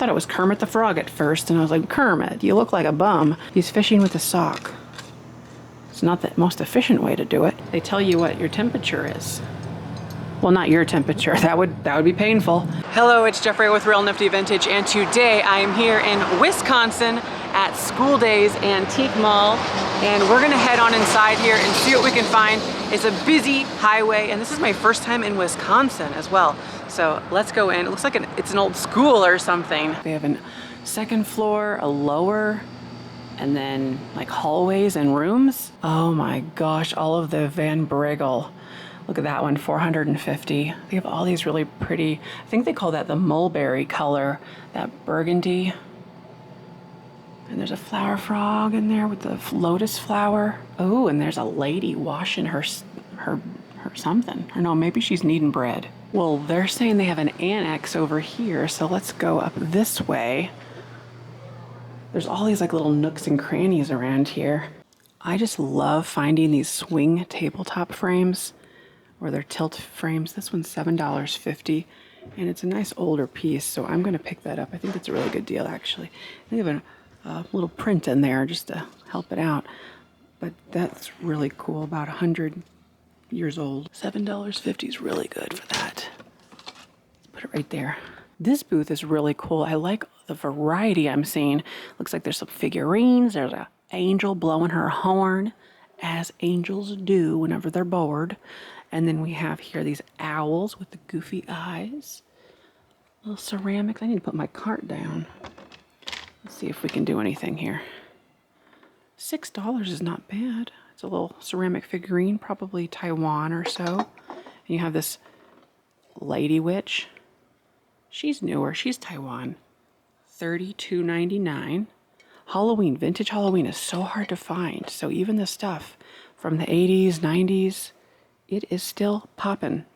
Thought it was Kermit the Frog at first, and I was like, Kermit, you look like a bum. He's fishing with a sock. It's not the most efficient way to do it. They tell you what your temperature is. Well, not your temperature. That would be painful. Hello, it's Jeffrey with Real Nifty Vintage, and today I am here in Wisconsin at School Days Antique Mall, and we're gonna head on inside here and see what we can find. It's a busy highway, and this is my first time in Wisconsin as well. So let's go in. It looks like it's an old school or something. They have a second floor, a lower, and then like hallways and rooms. Oh my gosh, all of the Van Brigel. Look at that one, 450. They have all these really pretty, I think they call that the mulberry color, that burgundy. And there's a flower frog in there with the lotus flower. Oh, and there's a lady washing her something. Or no, maybe she's kneading bread. Well, they're saying they have an annex over here, so let's go up this way. There's all these like little nooks and crannies around here. I just love finding these swing tabletop frames, or they're tilt frames. This one's $7.50, and it's a nice older piece, so I'm gonna pick that up. I think it's a really good deal, actually. They have a little print in there just to help it out, but that's really cool, about 100 years old. $7.50 is really good for that. Put it right there. This booth is really cool. I like the variety I'm seeing. Looks like there's some figurines. There's an angel blowing her horn, as angels do whenever they're bored. And then we have here these owls with the goofy eyes. Little ceramics. I need to put my cart down. Let's see if we can do anything here. $6 is not bad. It's a little ceramic figurine, probably Taiwan or so. And you have this lady witch. She's newer. She's Taiwan. $32.99. Halloween, vintage Halloween is so hard to find. So even the stuff from the 80s, 90s, it is still popping.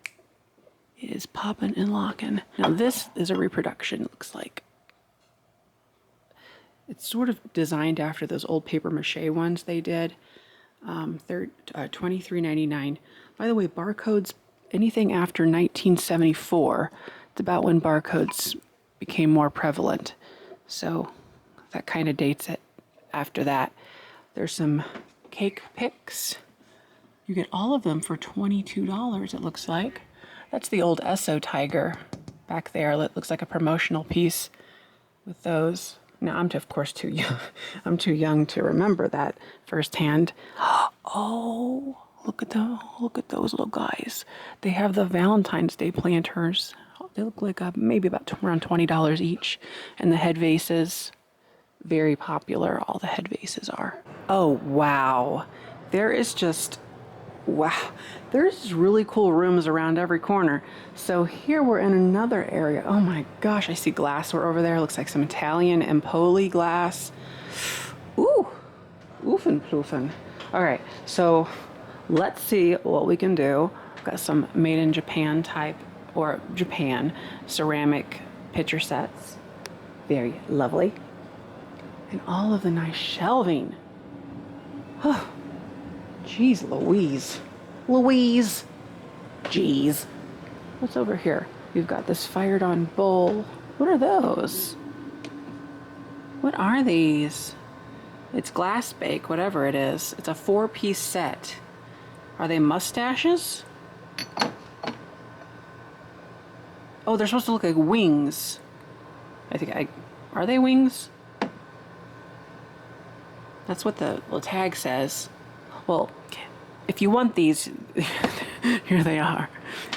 It is popping and locking. Now this is a reproduction, it looks like. It's sort of designed after those old paper mache ones they did. They're $23.99. By the way, barcodes, anything after 1974, it's about when barcodes became more prevalent. So that kind of dates it after that. There's some cake picks. You get all of them for $22, it looks like. That's the old Esso Tiger back there. It looks like a promotional piece with those. Now, I'm of course too young. I'm too young to remember that firsthand. Oh, look at those little guys. They have the Valentine's Day planters. They look like maybe about around $20 each. And the head vases, very popular. All the head vases are. Oh, wow. Wow, there's really cool rooms around every corner. So here we're in another area. Oh my gosh, I see glassware over there. Looks like some Italian Empoli glass. Ooh, oofin' ploofin'. All right, so let's see what we can do. Got some made in Japan type, or Japan, ceramic pitcher sets. Very lovely. And all of the nice shelving. Oh. Jeez Louise. Louise. Jeez. What's over here? You've got this fired on bowl. What are those? What are these? It's glass bake, whatever it is. It's a 4-piece set. Are they mustaches? Oh, they're supposed to look like wings. Are they wings? That's what the little tag says. Well, if you want these, here they are.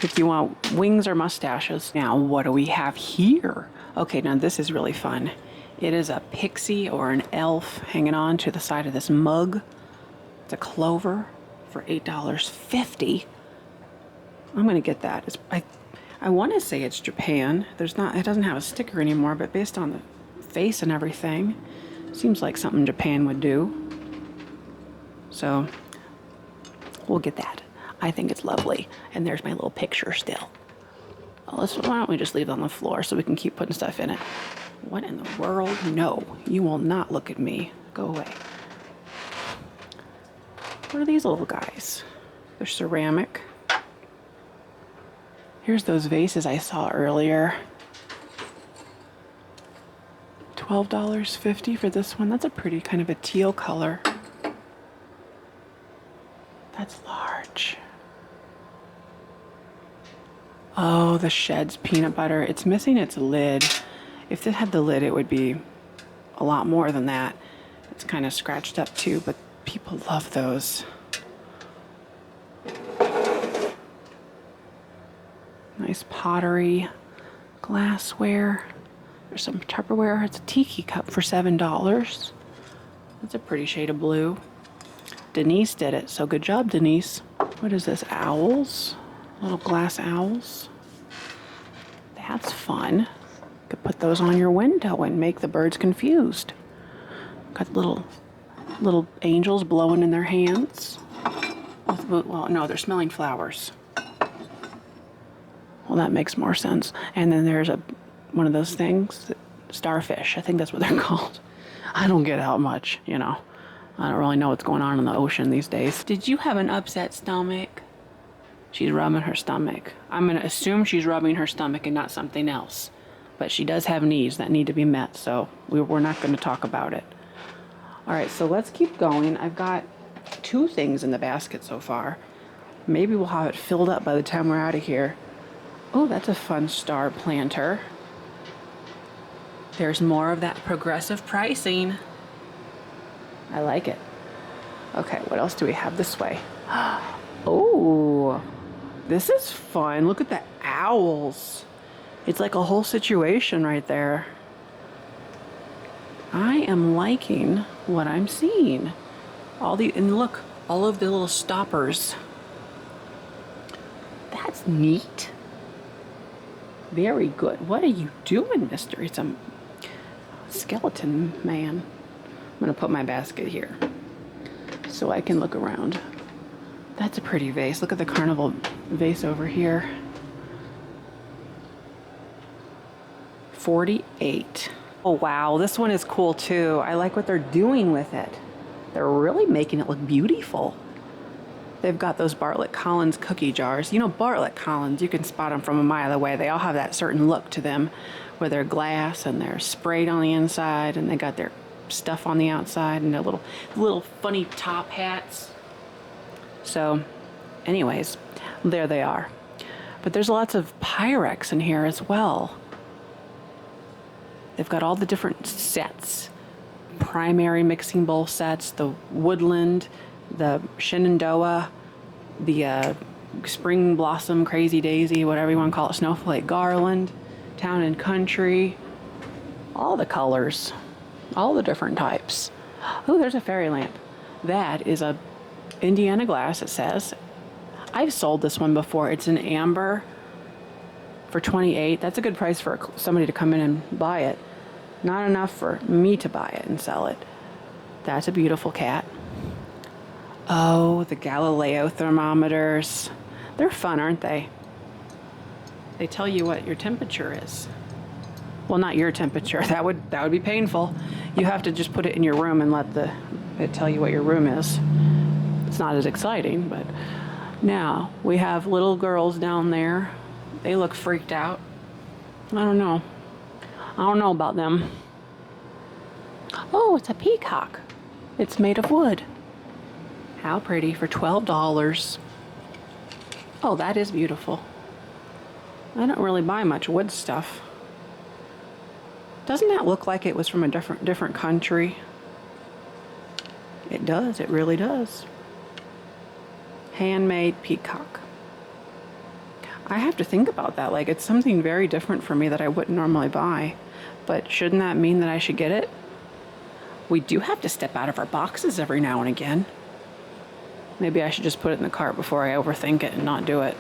If you want wings or mustaches. Now, what do we have here? Okay, now this is really fun. It is a pixie or an elf hanging on to the side of this mug. It's a clover for $8.50. I'm gonna get that. I want to say it's Japan. It doesn't have a sticker anymore, but based on the face and everything, seems like something Japan would do. So we'll get that. I think it's lovely. And there's my little picture still. Why don't we just leave it on the floor so we can keep putting stuff in it? What in the world? No, you will not look at me. Go away. What are these little guys? They're ceramic. Here's those vases I saw earlier. $12.50 for this one. That's a pretty kind of a teal color. That's large. Oh, the Sheds peanut butter. It's missing its lid. If it had the lid, it would be a lot more than that. It's kind of scratched up too, but people love those. Nice pottery, glassware. There's some Tupperware. It's a Tiki Cup for $7. That's a pretty shade of blue. Denise did it, so good job, Denise. What is this? Owls? Little glass owls. That's fun. You could put those on your window and make the birds confused. Got little angels blowing in their hands. Well, no, they're smelling flowers. Well, that makes more sense. And then there's one of those things, starfish. I think that's what they're called. I don't get out much, you know. I don't really know what's going on in the ocean these days. Did you have an upset stomach? She's rubbing her stomach. I'm going to assume she's rubbing her stomach and not something else. But she does have needs that need to be met, so we're not going to talk about it. All right, so let's keep going. I've got 2 things in the basket so far. Maybe we'll have it filled up by the time we're out of here. Oh, that's a fun star planter. There's more of that progressive pricing. I like it. Okay, what else do we have this way? Oh, this is fun. Look at the owls. It's like a whole situation right there. I am liking what I'm seeing. And look, all of the little stoppers. That's neat. Very good. What are you doing, mister? It's a skeleton man. I'm going to put my basket here so I can look around. That's a pretty vase. Look at the Carnival vase over here. $48. Oh, wow. This one is cool, too. I like what they're doing with it. They're really making it look beautiful. They've got those Bartlett Collins cookie jars. You know, Bartlett Collins, you can spot them from a mile away. They all have that certain look to them where they're glass and they're sprayed on the inside and they got their stuff on the outside and their little funny top hats. So, anyways, there they are. But there's lots of Pyrex in here as well. They've got all the different sets. Primary mixing bowl sets, the woodland, the Shenandoah, the spring blossom, crazy daisy, whatever you want to call it, snowflake garland, town and country, all the colors, all the different types. Oh, there's a fairy lamp. That is a Indiana glass, it says. I've sold this one before. It's an amber for $28. That's a good price for somebody to come in and buy it. Not enough for me to buy it and sell it. That's a beautiful cat. Oh, the Galileo Thermometers. They're fun, aren't they? They tell you what your temperature is. Well, not your temperature. That would be painful. You have to just put it in your room and let it tell you what your room is. It's not as exciting, but now we have little girls down there. They look freaked out. I don't know about them. Oh, it's a peacock. It's made of wood. How pretty, for $12. Oh, that is beautiful. I don't really buy much wood stuff. Doesn't that look like it was from a different country? It does, it really does. Handmade peacock. I have to think about that. Like, it's something very different for me that I wouldn't normally buy. But shouldn't that mean that I should get it? We do have to step out of our boxes every now and again. Maybe I should just put it in the cart before I overthink it and not do it.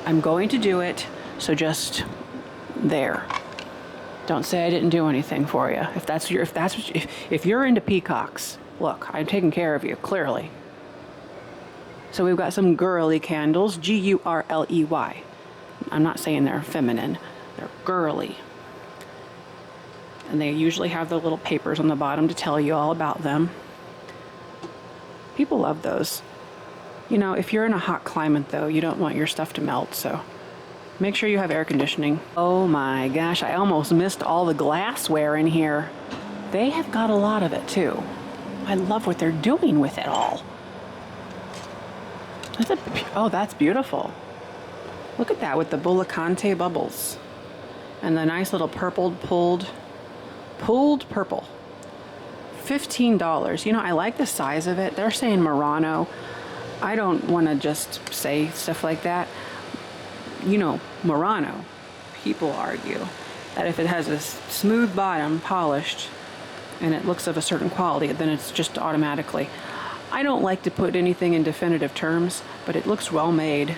I'm going to do it, so just there. Don't say I didn't do anything for you. If you're into peacocks, look, I'm taking care of you, clearly. So we've got some girly candles, G-U-R-L-E-Y. I'm not saying they're feminine, they're girly. And they usually have the little papers on the bottom to tell you all about them. People love those. You know, if you're in a hot climate though, you don't want your stuff to melt, so Make sure you have air conditioning. Oh my gosh, I almost missed all the glassware in here. They have got a lot of it too. I love what they're doing with it all. Oh, that's beautiful. Look at that with the Bullicante bubbles. And the nice little pulled purple. $15. You know, I like the size of it. They're saying Murano. I don't want to just say stuff like that. You know, Murano. People argue that if it has a smooth bottom, polished, and it looks of a certain quality, then it's just automatically. I don't like to put anything in definitive terms, but it looks well made.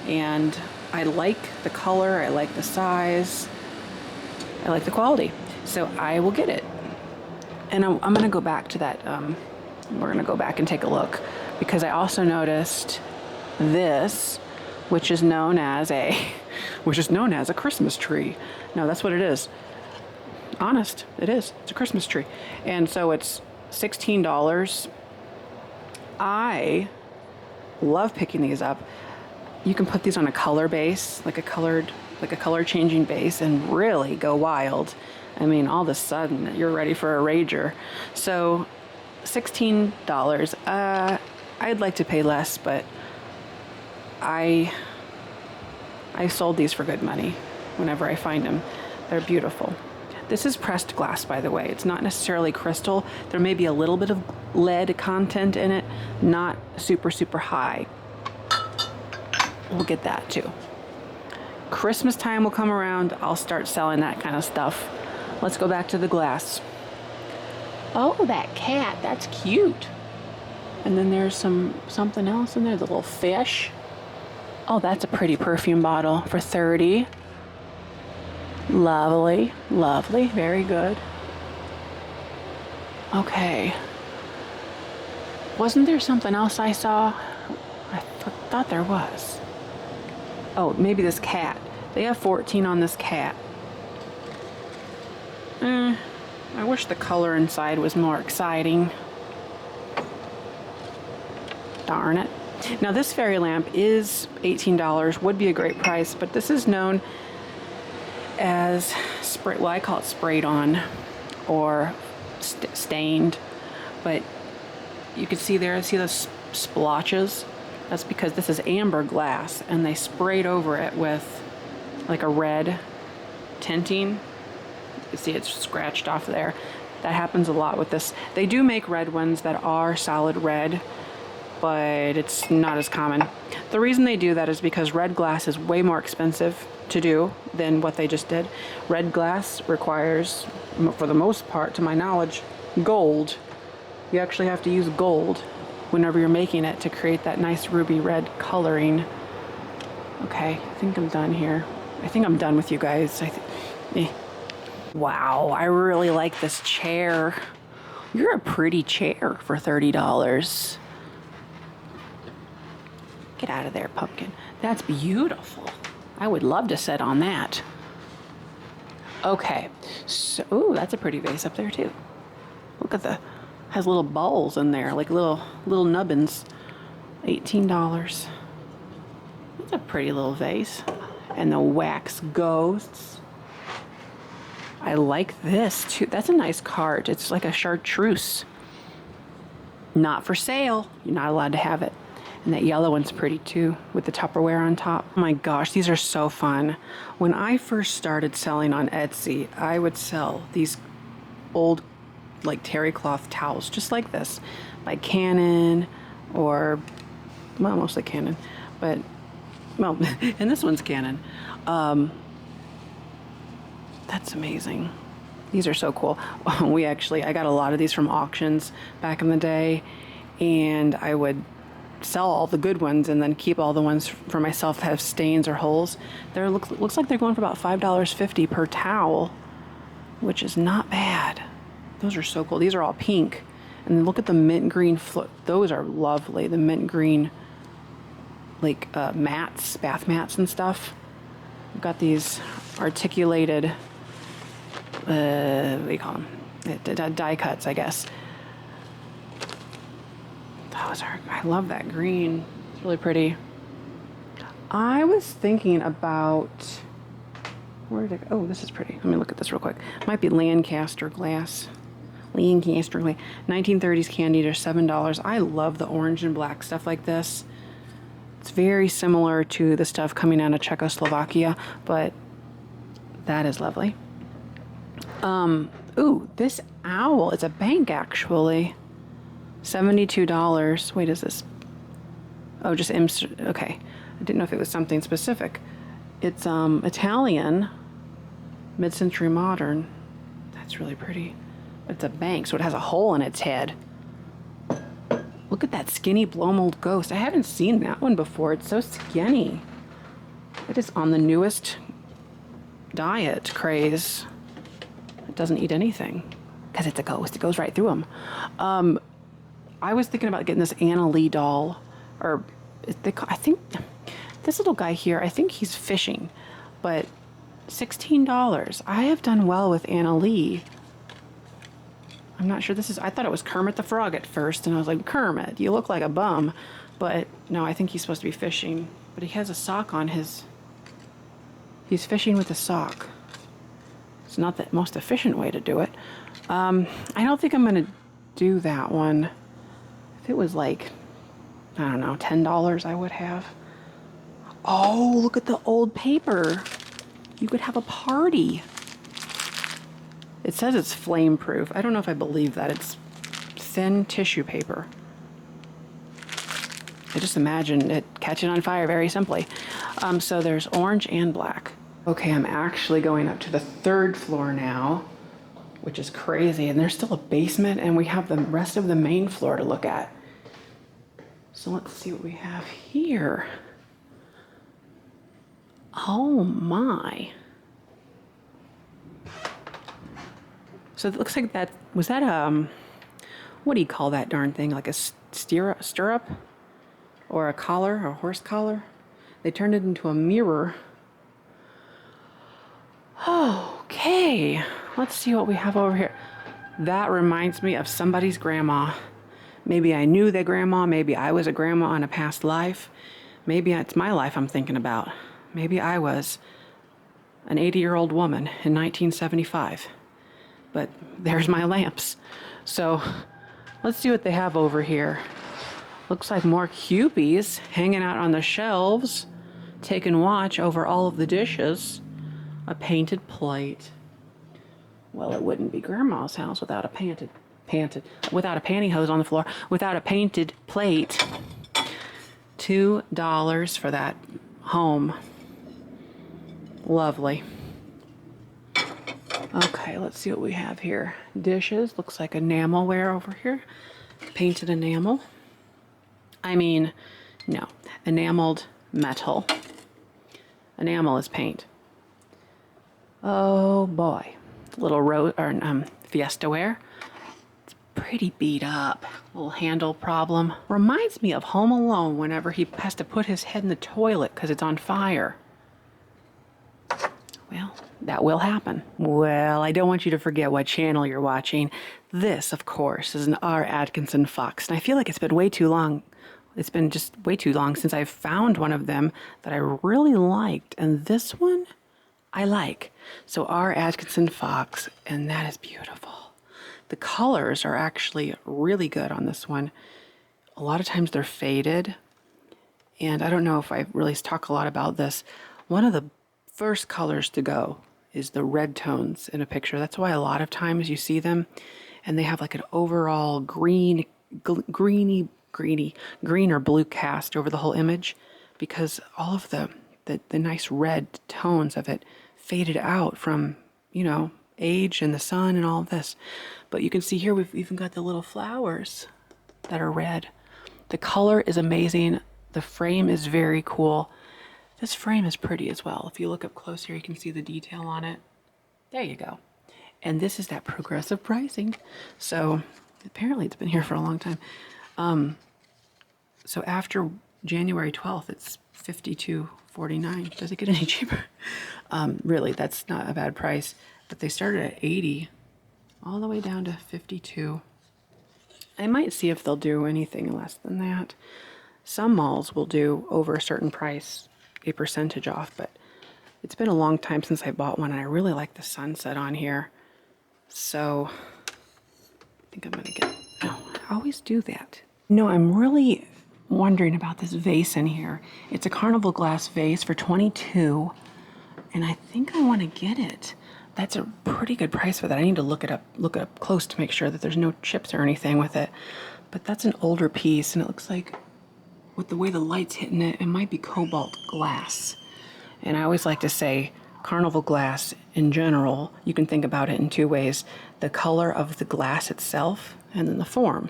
And I like the color, I like the size, I like the quality. So I will get it. And I'm going to go back to that, we're going to go back and take a look, because I also noticed this, which is known as a Christmas tree. No, that's what it is. Honest, it is. It's a Christmas tree. And so it's $16. I love picking these up. You can put these on a color base, like a color changing base, and really go wild. I mean, all of a sudden you're ready for a rager. So $16. I'd like to pay less, but I sold these for good money whenever I find them. They're beautiful. This is pressed glass, by the way. It's not necessarily crystal. There may be a little bit of lead content in it, not super, super high. We'll get that too. Christmas time will come around. I'll start selling that kind of stuff. Let's go back to the glass. Oh, that cat, that's cute. And then there's something else in there, the little fish. Oh, that's a pretty perfume bottle for $30. Lovely, lovely, very good. Okay. Wasn't there something else I saw? I thought there was. Oh, maybe this cat. They have 14 on this cat. I wish the color inside was more exciting. Darn it. Now this fairy lamp is $18, would be a great price, but this is known as spray, well, I call it sprayed on or stained, but you can see there, see those splotches? That's because this is amber glass and they sprayed over it with like a red tinting. You see it's scratched off there. That happens a lot with this. They do make red ones that are solid red, but it's not as common. The reason they do that is because red glass is way more expensive to do than what they just did. Red glass requires, for the most part, to my knowledge, gold. You actually have to use gold whenever you're making it to create that nice ruby red coloring. Okay, I think I'm done here. I think I'm done with you guys. Wow, I really like this chair. You're a pretty chair for $30. Get out of there, pumpkin. That's beautiful. I would love to sit on that. Okay, so, ooh, that's a pretty vase up there too. Look at the, has little balls in there, like little nubbins. $18. That's a pretty little vase. And the wax ghosts. I like this too. That's a nice card. It's like a chartreuse. Not for sale. You're not allowed to have it. And that yellow one's pretty too, with the Tupperware on top. Oh my gosh, these are so fun. When I first started selling on Etsy, I would sell these old, like terry cloth towels, just like this, by Canon, or, well, mostly Canon, but, well, and this one's Canon. That's amazing. These are so cool. I got a lot of these from auctions back in the day, and I would sell all the good ones and then keep all the ones for myself that have stains or holes. There looks like they're going for about $5.50 per towel, which is not bad. Those are so cool. These are all pink. And look at the mint green those are lovely. The mint green, like mats, bath mats and stuff. We've got these articulated, what do you call them? Die cuts, I guess. Those are, I love that green. It's really pretty. I was thinking about, where did it go? Oh, this is pretty. Let me look at this real quick. Might be Lancaster glass. Lancaster glass. 1930s candy, they're $7. I love the orange and black stuff like this. It's very similar to the stuff coming out of Czechoslovakia, but that is lovely. Ooh, this owl is a bank actually. $72. Wait, is this? Oh, just okay. I didn't know if it was something specific. It's Italian, mid-century modern. That's really pretty. It's a bank, so it has a hole in its head. Look at that skinny blow mold ghost. I haven't seen that one before. It's so skinny. It is on the newest diet craze. It doesn't eat anything because it's a ghost. It goes right through them. I was thinking about getting this Anna Lee doll, or I think this little guy here, I think he's fishing, but $16. I have done well with Anna Lee. I'm not sure this is, I thought it was Kermit the Frog at first, and I was like, Kermit, you look like a bum. But no, I think he's supposed to be fishing. But he has a sock on his, he's fishing with a sock. It's not the most efficient way to do it. I don't think I'm going to do that one. If it was like, I don't know, $10 I would have. Oh, look at the old paper. You could have a party. It says it's flame proof. I don't know if I believe that. It's thin tissue paper. I just imagine it catching on fire very simply. So there's orange and black. Okay, I'm actually going up to the 3rd floor now, which is crazy. And there's still a basement, and we have the rest of the main floor to look at. So let's see what we have here. Oh my. So it looks like that, was that what do you call that darn thing? Like a stirrup? Or a collar, a horse collar? They turned it into a mirror. Okay, let's see what we have over here. That reminds me of somebody's grandma. Maybe I knew their grandma, maybe I was a grandma in a past life. Maybe it's my life I'm thinking about. Maybe I was an 80-year-old woman in 1975. But there's my lamps. So let's see what they have over here. Looks like more Kewpies hanging out on the shelves, taking watch over all of the dishes. A painted plate. Well, it wouldn't be Grandma's house without a without a pantyhose on the floor, without a painted plate. $2 for that home. Lovely. Okay, let's see what we have here. Dishes, looks like enamelware over here. Painted enamel. I mean, no, enameled metal. Enamel is paint. Oh boy, little Fiesta ware. It's pretty beat up. Little handle problem. Reminds me of Home Alone whenever he has to put his head in the toilet because it's on fire. Well, that will happen. Well, I don't want you to forget what channel you're watching. This, of course, is an R. Atkinson Fox, and I feel like it's been way too long. It's been just way too long since I found one of them that I really liked, and this one I like. So R. Atkinson Fox, and that is beautiful. The colors are actually really good on this one. A lot of times they're faded, and I don't know if I really talk a lot about this. One of the first colors to go is the red tones in a picture. That's why a lot of times you see them and they have like an overall green or blue cast over the whole image, because all of the nice red tones of it faded out from, you know, age and the sun and all of this. But you can see here we've even got the little flowers that are red. The color is amazing. The frame is very cool. This frame is pretty as well. If you look up close here, you can see the detail on it. There you go. And this is that progressive pricing. So apparently it's been here for a long time. So after January 12th, it's $52.49. Does it get any cheaper? Really, that's not a bad price. But they started at $80, all the way down to $52. I might see if they'll do anything less than that. Some malls will do over a certain price. a percentage off, but it's been a long time since I bought one, and I really like the sunset on here. So I think I'm gonna get, oh, I always do that. No, I'm really wondering about this vase in here. It's a Carnival glass vase for $22, and I think I want to get it. That's a pretty good price for that. I need to look it up close to make sure that there's no chips or anything with it. But that's an older piece, and it looks like with the way the light's hitting it, it might be cobalt glass. And I always like to say Carnival glass in general, you can think about it in two ways: the color of the glass itself and then the form.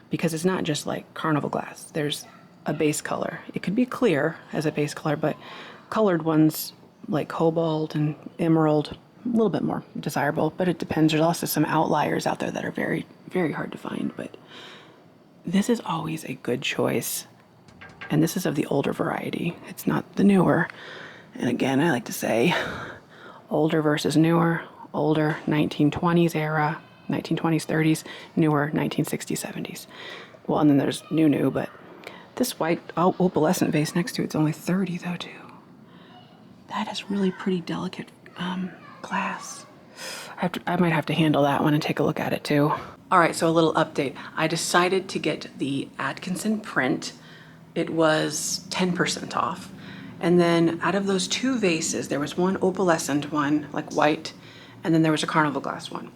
Because it's not just like Carnival glass. There's a base color. It could be clear as a base color, but colored ones like cobalt and emerald, a little bit more desirable, but it depends. There's also some outliers out there that are very, very hard to find, but this is always a good choice. And this is of the older variety. It's not the newer. And again, I like to say older versus newer. Older 1920s era, 1920s, 30s, newer 1960s, 70s. Well, and then there's new, but this white opalescent vase next to it's only $30 though too. That is really pretty delicate glass. I might have to handle that one and take a look at it too. All right, so a little update. I decided to get the Atkinson print. It was 10% off. And then out of those two vases, there was one opalescent one, like white, and then there was a Carnival glass one.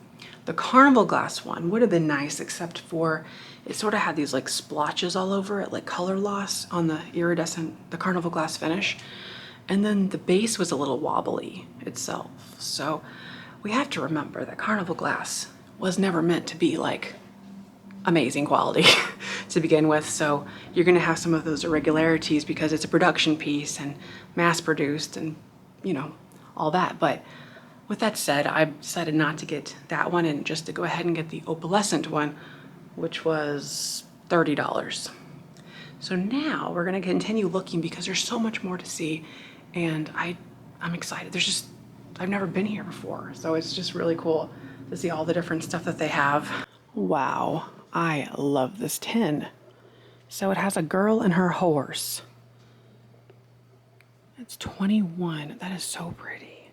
The Carnival glass one would have been nice, except for it sort of had these like splotches all over it, like color loss on the the Carnival glass finish. And then the base was a little wobbly itself. So we have to remember that Carnival glass was never meant to be like amazing quality to begin with. So you're gonna have some of those irregularities because it's a production piece and mass produced and, you know, all that. But with that said, I decided not to get that one and just to go ahead and get the opalescent one, which was $30. So now we're gonna continue looking because there's so much more to see, and I'm excited. I've never been here before, so it's just really cool to see all the different stuff that they have. Wow, I love this tin. So it has a girl and her horse. It's 21. That is so pretty.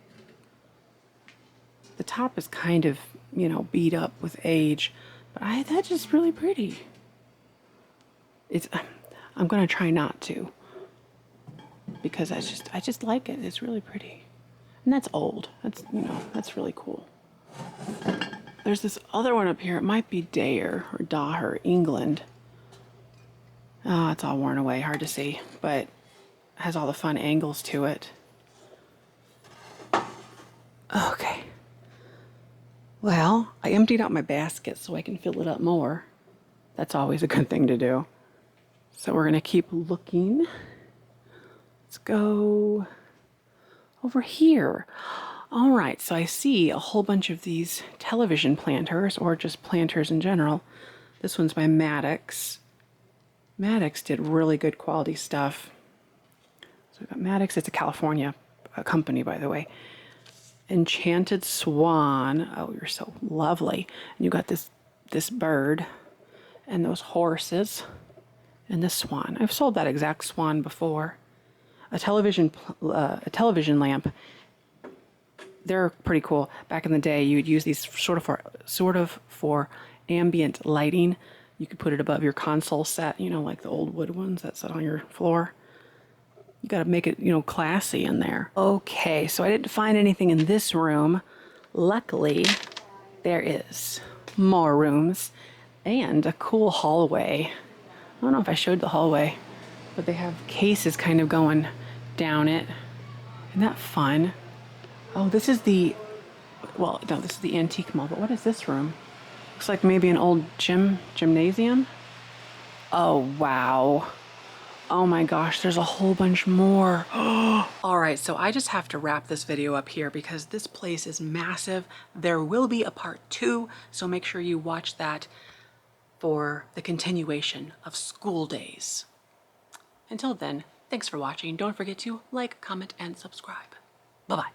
The top is kind of, you know, beat up with age, but that's just really pretty. I'm gonna try not to, because I just like it. It's really pretty. And that's old. That's, you know, that's really cool. There's this other one up here. It might be Dare or Daher, England. Oh, it's all worn away, hard to see, but it has all the fun angles to it. Okay. Well, I emptied out my basket so I can fill it up more. That's always a good thing to do. So we're gonna keep looking. Let's go over here. All right, so I see a whole bunch of these television planters, or just planters in general. This one's by Maddox. Maddox did really good quality stuff. So we've got Maddox. It's a California company, by the way. Enchanted Swan. Oh, you're so lovely. And you got this bird and those horses and this swan. I've sold that exact swan before. A television lamp. They're pretty cool. Back in the day, you'd use these sort of for ambient lighting. You could put it above your console set, you know, like the old wood ones that sit on your floor. You got to make it, you know, classy in there. Okay, so I didn't find anything in this room. Luckily, there is more rooms and a cool hallway. I don't know if I showed the hallway, but they have cases kind of going down it. Isn't that fun? Oh, this is the antique mall, but what is this room? Looks like maybe an old gymnasium. Oh, wow. Oh my gosh, there's a whole bunch more. All right, so I just have to wrap this video up here because this place is massive. There will be a part 2, so make sure you watch that for the continuation of school days. Until then, thanks for watching. Don't forget to like, comment, and subscribe. Bye-bye.